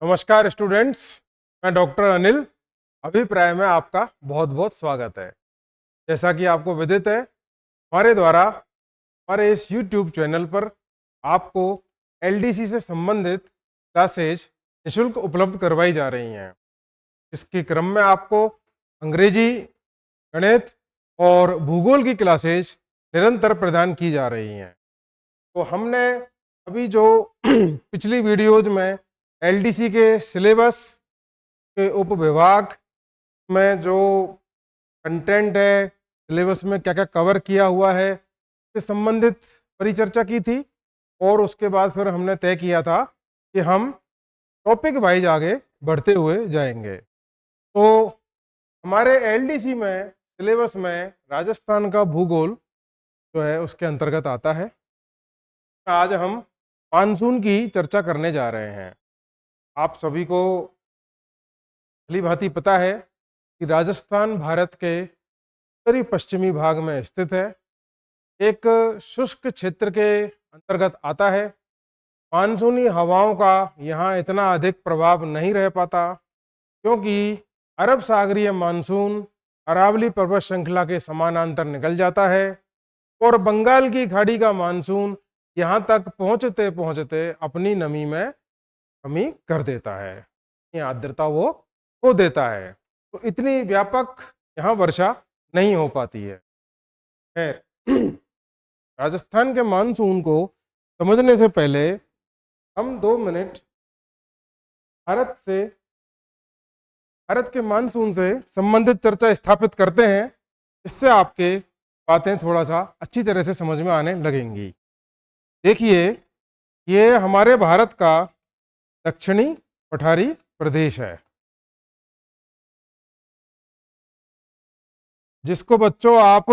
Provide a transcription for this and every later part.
नमस्कार स्टूडेंट्स, मैं डॉक्टर अनिल। अभिप्राय में आपका बहुत बहुत स्वागत है। जैसा कि आपको विदित है, हमारे द्वारा हमारे इस YouTube चैनल पर आपको एलडीसी से संबंधित क्लासेज निःशुल्क उपलब्ध करवाई जा रही हैं। इसके क्रम में आपको अंग्रेजी, गणित और भूगोल की क्लासेज निरंतर प्रदान की जा रही हैं। तो हमने अभी जो पिछली वीडियोज में एलडीसी के सिलेबस के उपविभाग में जो कंटेंट है, सिलेबस में क्या क्या कवर किया हुआ है, इससे संबंधित परिचर्चा की थी। और उसके बाद फिर हमने तय किया था कि हम टॉपिक वाइज आगे बढ़ते हुए जाएंगे। तो हमारे एलडीसी में सिलेबस में राजस्थान का भूगोल जो है उसके अंतर्गत आता है। आज हम मानसून की चर्चा करने जा रहे हैं। आप सभी को भली भांति पता है कि राजस्थान भारत के उत्तरी पश्चिमी भाग में स्थित है, एक शुष्क क्षेत्र के अंतर्गत आता है। मानसूनी हवाओं का यहाँ इतना अधिक प्रभाव नहीं रह पाता, क्योंकि अरब सागरीय मानसून अरावली पर्वत श्रृंखला के समानांतर निकल जाता है और बंगाल की खाड़ी का मानसून यहाँ तक पहुँचते पहुँचते अपनी नमी में कमी कर देता है, ये आर्द्रता वो खो देता है। तो इतनी व्यापक यहाँ वर्षा नहीं हो पाती है। खैर, राजस्थान के मानसून को समझने से पहले हम 2 मिनट भारत के मानसून से संबंधित चर्चा स्थापित करते हैं। इससे आपके बातें थोड़ा सा अच्छी तरह से समझ में आने लगेंगी। देखिए, ये हमारे भारत का दक्षिणी पठारी प्रदेश है, जिसको बच्चों आप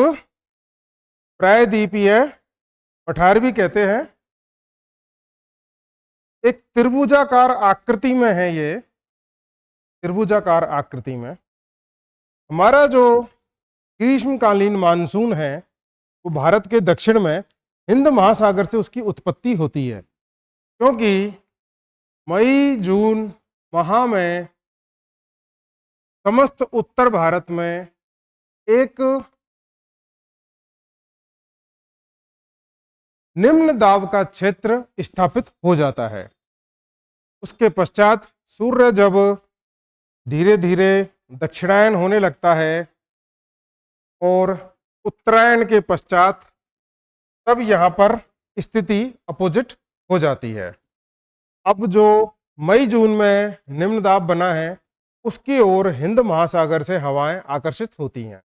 प्रायद्वीपीय पठार भी कहते हैं। एक त्रिभुजाकार आकृति में है, ये त्रिभुजाकार आकृति में हमारा जो ग्रीष्मकालीन मानसून है वो भारत के दक्षिण में हिंद महासागर से उसकी उत्पत्ति होती है, क्योंकि मई जून माह में समस्त उत्तर भारत में एक निम्न दाब का क्षेत्र स्थापित हो जाता है। उसके पश्चात सूर्य जब धीरे धीरे दक्षिणायन होने लगता है और उत्तरायण के पश्चात, तब यहाँ पर स्थिति अपोजिट हो जाती है। अब जो मई जून में निम्न दाब बना है उसकी ओर हिंद महासागर से हवाएं आकर्षित होती हैं।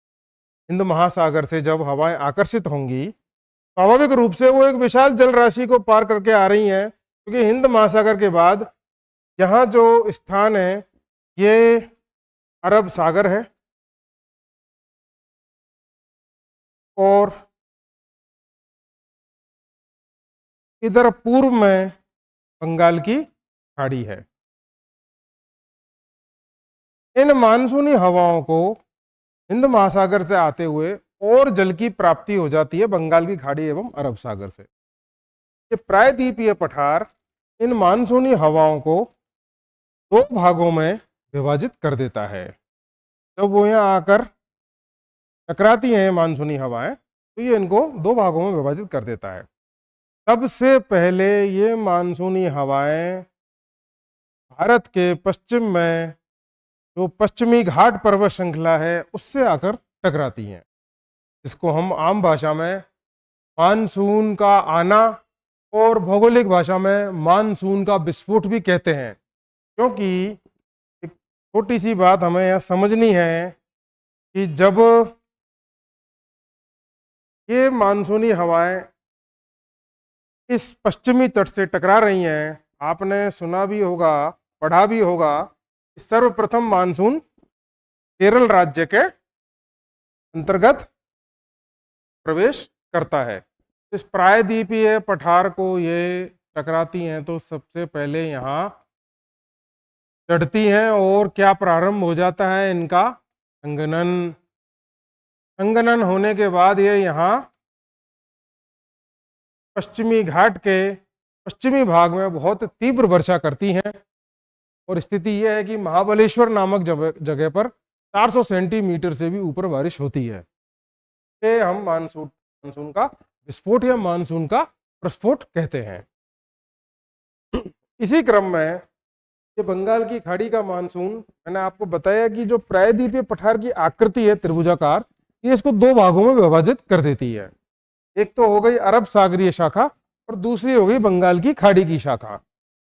हिंद महासागर से जब हवाएं आकर्षित होंगी, स्वाभाविक रूप से वो एक विशाल जल राशि को पार करके आ रही हैं, क्योंकि हिंद महासागर के बाद यहाँ जो स्थान है ये अरब सागर है और इधर पूर्व में बंगाल की खाड़ी है। इन मानसूनी हवाओं को हिंद महासागर से आते हुए और जल की प्राप्ति हो जाती है बंगाल की खाड़ी एवं अरब सागर से। ये प्रायद्वीपीय पठार इन मानसूनी हवाओं को 2 भागों में विभाजित कर देता है। जब वो यहाँ आकर टकराती हैं मानसूनी हवाएं, तो ये इनको 2 भागों में विभाजित कर देता है। सबसे पहले ये मानसूनी हवाएं भारत के पश्चिम में जो पश्चिमी घाट पर्वत श्रृंखला है उससे आकर टकराती हैं, जिसको हम आम भाषा में मानसून का आना और भौगोलिक भाषा में मानसून का विस्फोट भी कहते हैं। क्योंकि एक छोटी सी बात हमें यह समझनी है कि जब ये मानसूनी हवाएं इस पश्चिमी तट से टकरा रही हैं, आपने सुना भी होगा, पढ़ा भी होगा, सर्वप्रथम मानसून केरल राज्य के अंतर्गत प्रवेश करता है। इस प्रायद्वीपीय पठार को ये टकराती हैं तो सबसे पहले यहाँ चढ़ती हैं और क्या प्रारंभ हो जाता है इनका संघनन। संघनन होने के बाद ये यहाँ पश्चिमी घाट के पश्चिमी भाग में बहुत तीव्र वर्षा करती हैं और स्थिति यह है कि महाबलेश्वर नामक जगह पर 400 सेंटीमीटर से भी ऊपर बारिश होती है। ये हम मानसून का विस्फोट या मानसून का प्रस्फोट कहते हैं। इसी क्रम में ये बंगाल की खाड़ी का मानसून, मैंने आपको बताया कि जो प्रायद्वीपीय पठार की आकृति है त्रिभुजाकार, ये इसको दो भागों में विभाजित कर देती है। एक तो हो गई अरब सागरीय शाखा और दूसरी हो गई बंगाल की खाड़ी की शाखा।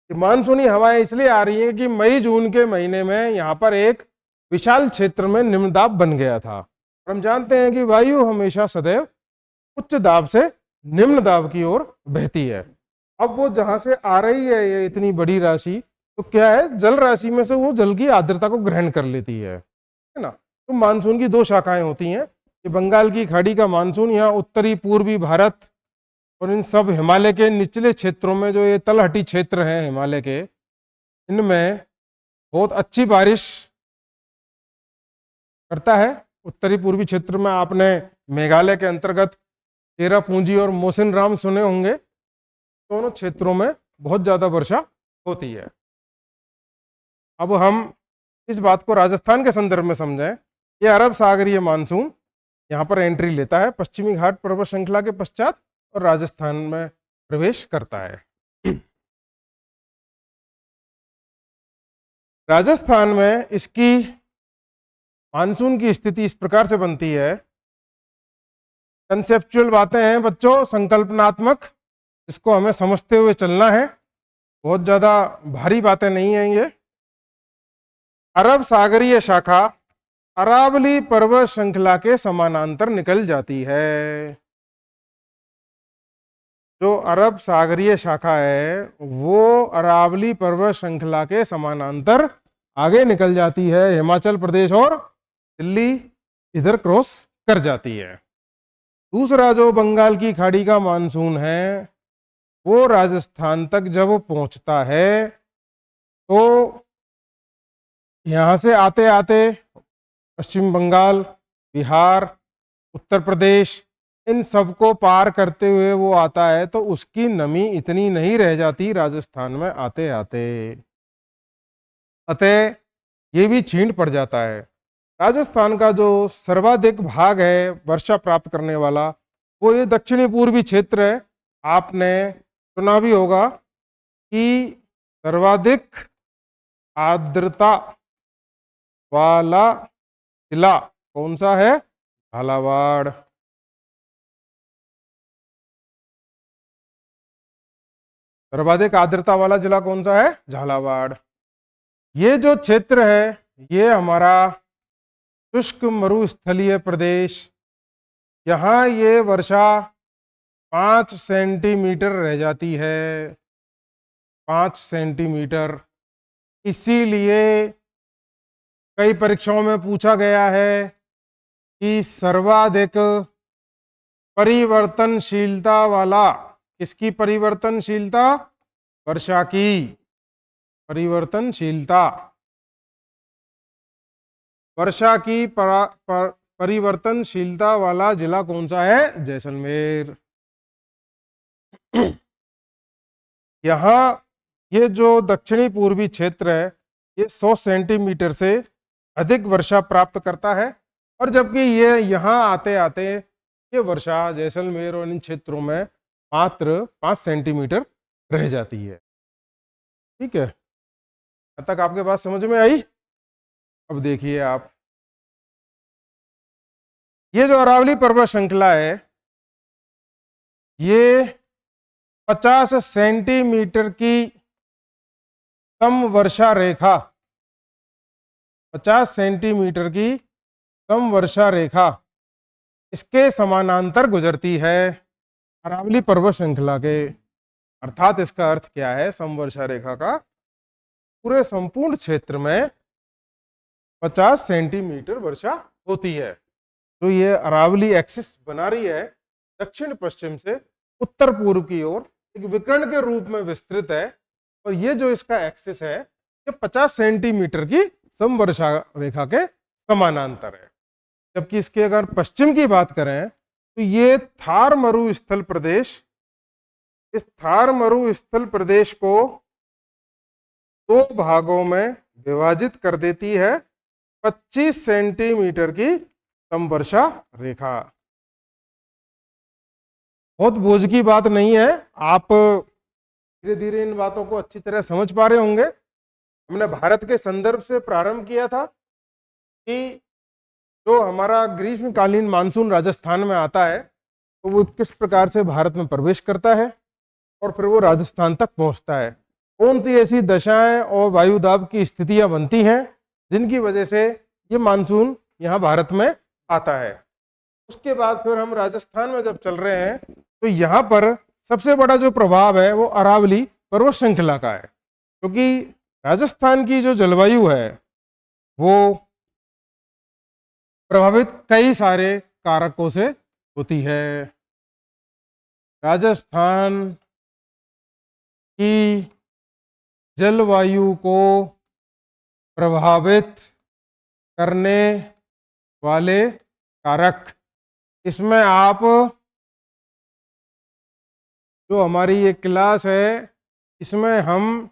ये मानसूनी हवाएं इसलिए आ रही हैं कि मई जून के महीने में यहाँ पर एक विशाल क्षेत्र में निम्न दाब बन गया था। और हम जानते हैं कि वायु हमेशा सदैव उच्च दाब से निम्न दाब की ओर बहती है। अब वो जहां से आ रही है ये इतनी बड़ी राशि, तो क्या है, जल राशि में से वो जल की आर्द्रता को ग्रहण कर लेती है ना। तो मानसून की दो शाखाएं होती हैं। ये बंगाल की खाड़ी का मानसून यहाँ उत्तरी पूर्वी भारत और इन सब हिमालय के निचले क्षेत्रों में, जो ये तलहटी क्षेत्र हैं हिमालय के, इनमें बहुत अच्छी बारिश करता है। उत्तरी पूर्वी क्षेत्र में आपने मेघालय के अंतर्गत चेरापूंजी और मोसिनराम सुने होंगे। दोनों क्षेत्रों में बहुत ज्यादा वर्षा होती है। अब हम इस बात को राजस्थान के संदर्भ में समझें। ये अरब सागरीय मानसून यहाँ पर एंट्री लेता है पश्चिमी घाट पर्वत श्रृंखला के पश्चात और राजस्थान में प्रवेश करता है। राजस्थान में इसकी मानसून की स्थिति इस प्रकार से बनती है। कंसेप्चुअल बातें हैं बच्चों, संकल्पनात्मक, इसको हमें समझते हुए चलना है। बहुत ज्यादा भारी बातें नहीं हैं ये। अरब सागरीय शाखा अरावली पर्वत श्रृंखला के समानांतर निकल जाती है। जो अरब सागरीय शाखा है वो अरावली पर्वत श्रृंखला के समानांतर आगे निकल जाती है, हिमाचल प्रदेश और दिल्ली इधर क्रॉस कर जाती है। दूसरा जो बंगाल की खाड़ी का मानसून है वो राजस्थान तक जब पहुंचता है तो यहाँ से आते आते पश्चिम बंगाल, बिहार, उत्तर प्रदेश, इन सबको पार करते हुए वो आता है, तो उसकी नमी इतनी नहीं रह जाती राजस्थान में आते आते, अतः ये भी छींट पड़ जाता है। राजस्थान का जो सर्वाधिक भाग है वर्षा प्राप्त करने वाला वो ये दक्षिणी पूर्वी क्षेत्र है। आपने सुना भी होगा कि सर्वाधिक आर्द्रता वाला जिला कौन सा है? झालावाड़। सर्वाधिक आर्द्रता वाला जिला कौन सा है? झालावाड़। ये जो क्षेत्र है ये हमारा शुष्क मरुस्थलीय प्रदेश। यहाँ ये वर्षा 5 सेंटीमीटर रह जाती है, 5 सेंटीमीटर। इसीलिए कई परीक्षाओं में पूछा गया है कि सर्वाधिक परिवर्तनशीलता वाला, किसकी परिवर्तनशीलता? वर्षा की परिवर्तनशीलता। वर्षा की परिवर्तनशीलता वाला जिला कौन सा है? जैसलमेर। यहाँ ये जो दक्षिणी पूर्वी क्षेत्र है ये 100 सेंटीमीटर से अधिक वर्षा प्राप्त करता है, और जबकि ये यहाँ आते आते ये वर्षा जैसलमेर और इन क्षेत्रों में मात्र 5 सेंटीमीटर रह जाती है। ठीक है, अब तक आपके पास समझ में आई? अब देखिए आप, ये जो अरावली पर्वत श्रृंखला है ये 50 सेंटीमीटर की कम वर्षा रेखा, 50 सेंटीमीटर की कम वर्षा रेखा इसके समानांतर गुजरती है अरावली पर्वत श्रृंखला के। अर्थात इसका अर्थ क्या है? समवर्षा रेखा का पूरे संपूर्ण क्षेत्र में 50 सेंटीमीटर वर्षा होती है। तो ये अरावली एक्सिस बना रही है दक्षिण पश्चिम से उत्तर पूर्व की ओर, एक विकर्ण के रूप में विस्तृत है, और ये जो इसका एक्सिस है ये 50 सेंटीमीटर की समवर्षा रेखा के समानांतर है। जबकि इसके अगर पश्चिम की बात करें तो ये थार मरुस्थल प्रदेश, इस थार मरुस्थल प्रदेश को दो भागों में विभाजित कर देती है 25 सेंटीमीटर की समवर्षा रेखा। बहुत बोझ की बात नहीं है, आप धीरे धीरे इन बातों को अच्छी तरह समझ पा रहे होंगे। हमने भारत के संदर्भ से प्रारंभ किया था कि जो हमारा ग्रीष्मकालीन मानसून राजस्थान में आता है तो वो किस प्रकार से भारत में प्रवेश करता है और फिर वो राजस्थान तक पहुंचता है। कौन सी ऐसी दशाएं और वायुदाब की स्थितियां बनती हैं जिनकी वजह से ये मानसून यहाँ भारत में आता है। उसके बाद फिर हम राजस्थान में जब चल रहे हैं तो यहाँ पर सबसे बड़ा जो प्रभाव है वो अरावली पर्वत श्रृंखला का है, क्योंकि राजस्थान की जो जलवायु है वो प्रभावित कई सारे कारकों से होती है। राजस्थान की जलवायु को प्रभावित करने वाले कारक, इसमें आप जो हमारी ये क्लास है इसमें हम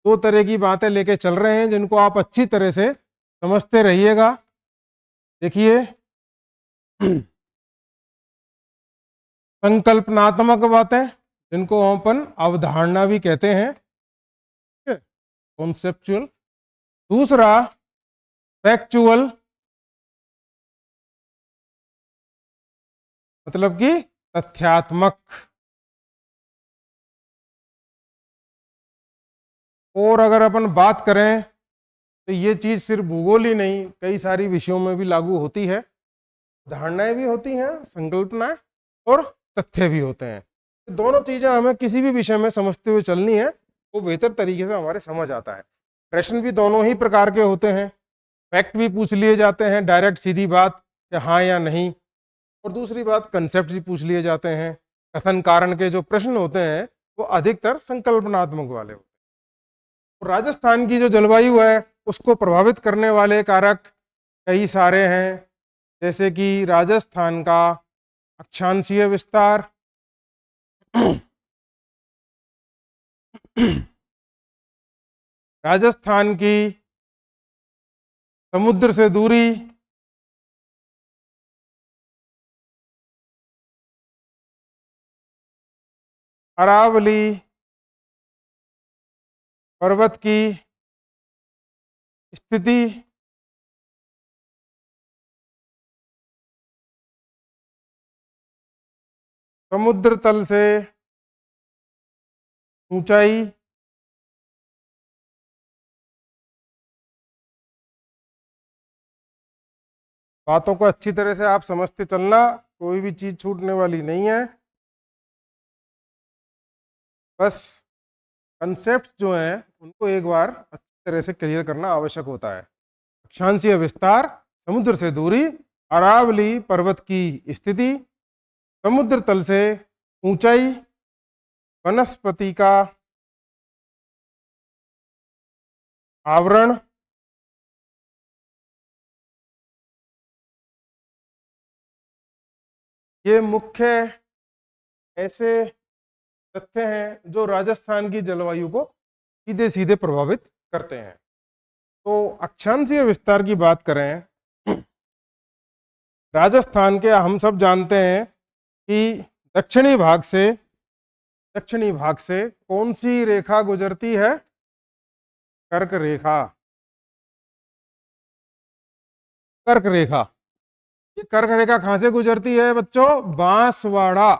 दो तरह की बातें लेके चल रहे हैं जिनको आप अच्छी तरह से समझते रहिएगा। देखिए, संकल्पनात्मक बातें जिनको हम अपन अवधारणा भी कहते हैं, कॉन्सेप्चुअल। दूसरा फैक्चुअल, मतलब कि तथ्यात्मक। और अगर अपन बात करें तो ये चीज सिर्फ भूगोल ही नहीं, कई सारी विषयों में भी लागू होती है। धारणाएं भी होती हैं, संकल्पनाएं और तथ्य भी होते हैं। दोनों चीजें हमें किसी भी विषय में समझते हुए चलनी है, वो बेहतर तरीके से हमारे समझ आता है। प्रश्न भी दोनों ही प्रकार के होते हैं, फैक्ट भी पूछ लिए जाते हैं, डायरेक्ट सीधी बात कि हाँ या नहीं, और दूसरी बात कंसेप्ट भी पूछ लिए जाते हैं। कथन कारण के जो प्रश्न होते हैं वो अधिकतर संकल्पनात्मक वाले होते हैं। राजस्थान की जो जलवायु है उसको प्रभावित करने वाले कारक कई सारे हैं, जैसे कि राजस्थान का अक्षांशीय विस्तार, राजस्थान की समुद्र से दूरी, अरावली पर्वत की स्थिति, समुद्र तल से ऊंचाई, बातों को अच्छी तरह से आप समझते चलना, कोई भी चीज छूटने वाली नहीं है। बस कंसेप्ट जो हैं उनको एक बार अच्छी तरह से क्लियर करना आवश्यक होता है। अक्षांशीय विस्तार, समुद्र से दूरी, अरावली पर्वत की स्थिति, समुद्र तल से ऊंचाई, वनस्पति का आवरण, ये मुख्य ऐसे तथ्य हैं जो राजस्थान की जलवायु को सीधे सीधे प्रभावित करते हैं। तो अक्षांशीय विस्तार की बात करें, राजस्थान के हम सब जानते हैं कि दक्षिणी भाग से कौन सी रेखा गुजरती है? कर्क रेखा। कर्क रेखा, ये कर्क रेखा कहां से गुजरती है बच्चों? बांसवाड़ा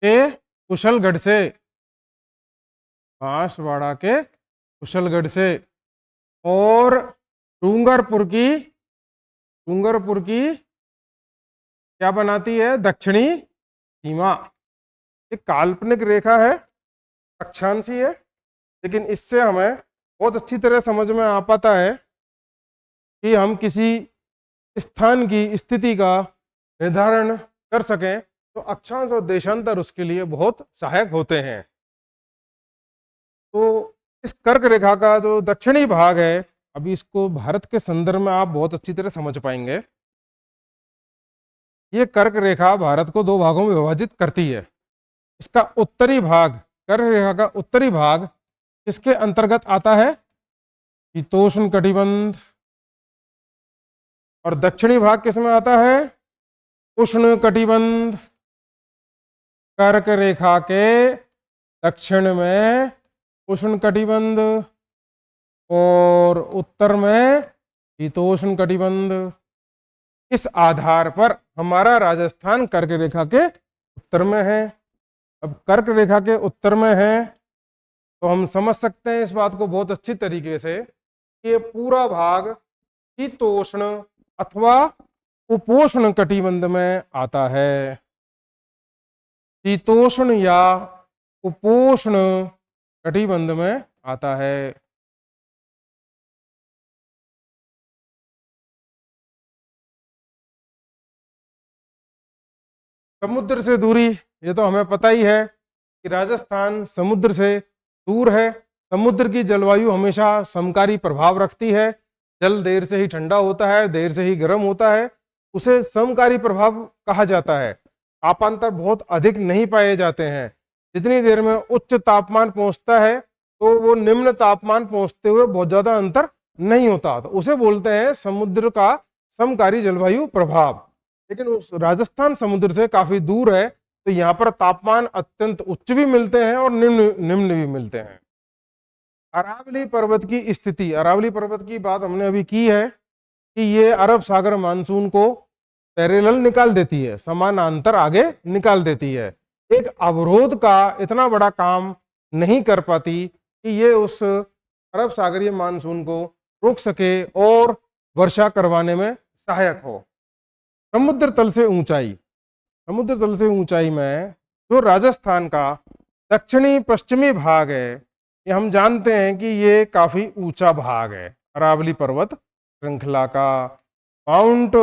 के कुशलगढ़ से, बांसवाड़ा के कुशलगढ़ से, और डूंगरपुर की क्या बनाती है? दक्षिणी सीमा। एक काल्पनिक रेखा है, अक्षांशीय है, लेकिन इससे हमें बहुत अच्छी तरह समझ में आ पाता है कि हम किसी स्थान की स्थिति का निर्धारण कर सकें तो अक्षांश और देशांतर उसके लिए बहुत सहायक होते हैं। तो इस कर्क रेखा का जो दक्षिणी भाग है, अभी इसको भारत के संदर्भ में आप बहुत अच्छी तरह समझ पाएंगे। ये कर्क रेखा भारत को दो भागों में विभाजित करती है। इसका उत्तरी भाग, कर्क रेखा का उत्तरी भाग किसके अंतर्गत आता है? शीतोष्ण कटिबंध। और दक्षिणी भाग किस में आता है? उष्ण कटिबंध। कर्क रेखा के दक्षिण में उष्ण कटिबंध और उत्तर में शीतोष्ण कटिबंध। इस आधार पर हमारा राजस्थान कर्क रेखा के उत्तर में है। अब कर्क रेखा के उत्तर में है तो हम समझ सकते हैं इस बात को बहुत अच्छी तरीके से कि ये पूरा भाग शीतोष्ण अथवा उपोष्ण कटिबंध में आता है। शीतोष्ण या उपोष्ण कटिबंध में आता है। समुद्र से दूरी, ये तो हमें पता ही है कि राजस्थान समुद्र से दूर है। समुद्र की जलवायु हमेशा समकारी प्रभाव रखती है। जल देर से ही ठंडा होता है, देर से ही गर्म होता है, उसे समकारी प्रभाव कहा जाता है। तापांतर बहुत अधिक नहीं पाए जाते हैं। जितनी देर में उच्च तापमान पहुंचता है तो वो निम्न तापमान पहुंचते हुए बहुत ज्यादा अंतर नहीं होता, तो उसे बोलते हैं समुद्र का समकारी जलवायु प्रभाव। लेकिन उस राजस्थान समुद्र से काफी दूर है तो यहाँ पर तापमान अत्यंत उच्च भी मिलते हैं और निम्न निम्न भी मिलते हैं। अरावली पर्वत की स्थिति, अरावली पर्वत की बात हमने अभी की है कि ये अरब सागर मानसून को पैरेलल निकाल देती है, समानांतर आगे निकाल देती है। एक अवरोध का इतना बड़ा काम नहीं कर पाती कि ये उस अरब सागरीय मानसून को रोक सके और वर्षा करवाने में सहायक हो। समुद्र तल से ऊंचाई, समुद्र तल से ऊंचाई में जो राजस्थान का दक्षिणी पश्चिमी भाग है, ये हम जानते हैं कि ये काफी ऊंचा भाग है अरावली पर्वत श्रृंखला का। माउंट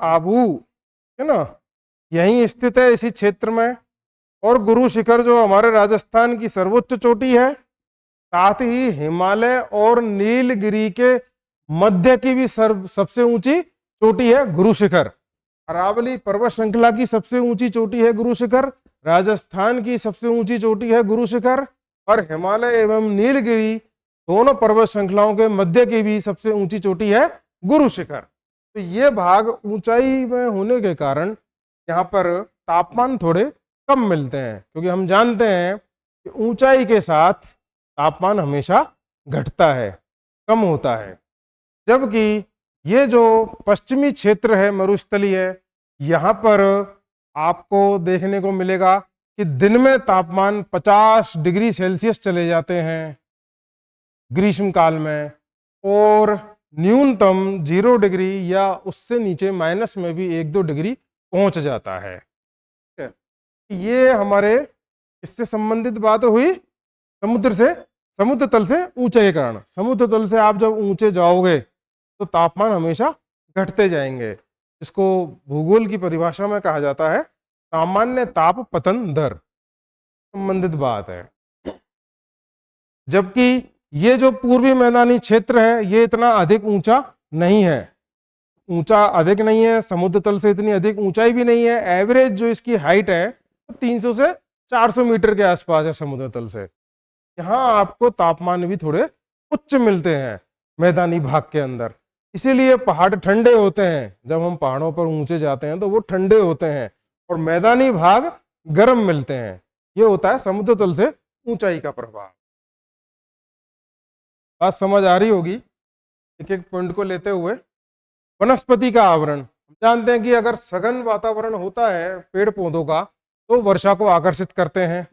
आबू है ना, यहीं स्थित है इसी क्षेत्र में। और गुरु शिखर जो हमारे राजस्थान की सर्वोच्च चोटी है, साथ ही हिमालय और नीलगिरी के मध्य की भी सबसे ऊंची चोटी है गुरु शिखर। अरावली पर्वत श्रृंखला की सबसे ऊंची चोटी है गुरु शिखर, राजस्थान की सबसे ऊंची चोटी है गुरु शिखर, और हिमालय एवं नीलगिरी दोनों पर्वत श्रृंखलाओं के मध्य की भी सबसे ऊंची चोटी है गुरु शिखर। तो ये भाग ऊंचाई में होने के कारण यहाँ पर तापमान थोड़े कम मिलते हैं, क्योंकि हम जानते हैं कि ऊंचाई के साथ तापमान हमेशा घटता है, कम होता है। जबकि ये जो पश्चिमी क्षेत्र है मरुस्थलीय है, यहाँ पर आपको देखने को मिलेगा कि दिन में तापमान 50 डिग्री सेल्सियस चले जाते हैं ग्रीष्म काल में, और न्यूनतम 0 डिग्री या उससे नीचे माइनस में भी 1-2 डिग्री पहुंच जाता है। ये हमारे इससे संबंधित बात हुई समुद्र तल से ऊंचाई के कारण। समुद्र तल से आप जब ऊंचे जाओगे तो तापमान हमेशा घटते जाएंगे। इसको भूगोल की परिभाषा में कहा जाता है सामान्य ताप पतन दर, संबंधित बात है। जबकि ये जो पूर्वी मैदानी क्षेत्र है ये इतना अधिक ऊंचा नहीं है, ऊंचा अधिक नहीं है, समुद्र तल से इतनी अधिक ऊंचाई भी नहीं है। एवरेज जो इसकी हाइट है 300 से 400 मीटर के आसपास है समुद्र तल से। यहाँ आपको तापमान भी थोड़े उच्च मिलते हैं मैदानी भाग के अंदर, इसीलिए पहाड़ ठंडे होते हैं। जब हम पहाड़ों पर ऊंचे जाते हैं तो वो ठंडे होते हैं और मैदानी भाग गर्म मिलते हैं। ये होता है समुद्र तल से ऊंचाई का प्रभाव। बात समझ आ रही होगी एक एक पॉइंट को लेते हुए। वनस्पति का आवरण, जानते हैं कि अगर सघन वातावरण होता है पेड़ पौधों का तो वर्षा को आकर्षित करते हैं।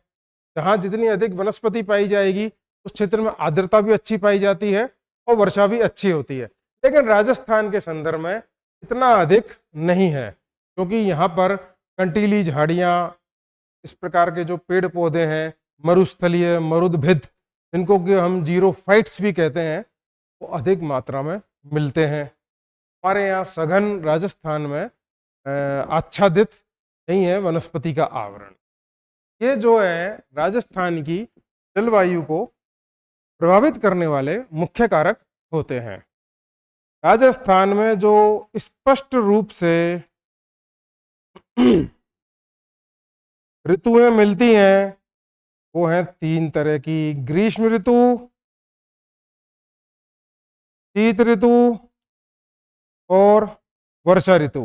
जहाँ जितनी अधिक वनस्पति पाई जाएगी उस क्षेत्र में आर्द्रता भी अच्छी पाई जाती है और वर्षा भी अच्छी होती है। लेकिन राजस्थान के संदर्भ में इतना अधिक नहीं है, क्योंकि यहाँ पर कंटीली झाड़ियाँ, इस प्रकार के जो पेड़ पौधे हैं, मरुस्थलीय मरुदभिद, जिनको कि हम जीरोफाइट्स भी कहते हैं, वो अधिक मात्रा में मिलते हैं। हमारे यहाँ सघन राजस्थान में आच्छादित नहीं है वनस्पति का आवरण। ये जो है राजस्थान की जलवायु को प्रभावित करने वाले मुख्य कारक होते हैं। राजस्थान में जो स्पष्ट रूप से ऋतुएं मिलती हैं वो हैं 3 तरह की। ग्रीष्म ऋतु, शीत ऋतु और वर्षा ऋतु।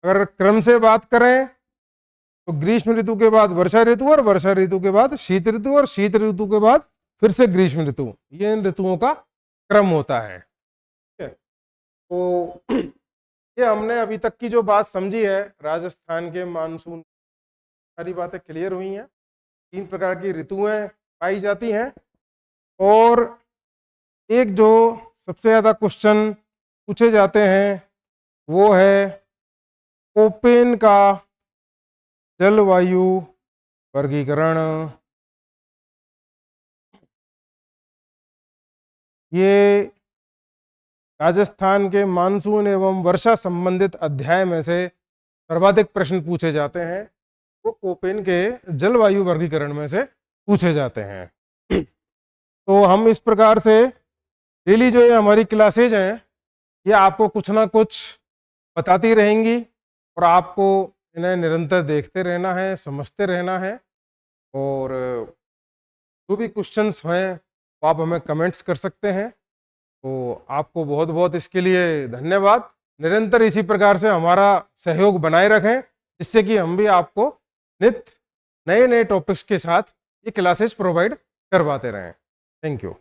अगर क्रम से बात करें तो ग्रीष्म ऋतु के बाद वर्षा ऋतु, और वर्षा ऋतु के बाद शीत ऋतु, और शीत ऋतु के बाद फिर से ग्रीष्म ऋतु। ये इन ऋतुओं का क्रम होता है। ठीक है, तो ये हमने अभी तक की जो बात समझी है राजस्थान के मानसून, सारी बातें क्लियर हुई हैं। 3 प्रकार की ऋतुएं पाई जाती हैं, और एक जो सबसे ज्यादा क्वेश्चन पूछे जाते हैं वो है कोपेन का जलवायु वर्गीकरण। ये राजस्थान के मानसून एवं वर्षा संबंधित अध्याय में से सर्वाधिक प्रश्न पूछे जाते हैं, वो कोपेन के जलवायु वर्गीकरण में से पूछे जाते हैं। तो हम इस प्रकार से डेली जो ये हमारी क्लासेज हैं ये आपको कुछ ना कुछ बताती रहेंगी, और आपको इन्हें निरंतर देखते रहना है, समझते रहना है। और जो भी क्वेश्चंस हैं वो आप हमें कमेंट्स कर सकते हैं। तो आपको बहुत बहुत इसके लिए धन्यवाद। निरंतर इसी प्रकार से हमारा सहयोग बनाए रखें, जिससे कि हम भी आपको नित्य नए नए टॉपिक्स के साथ ये क्लासेस प्रोवाइड करवाते रहें। Thank you.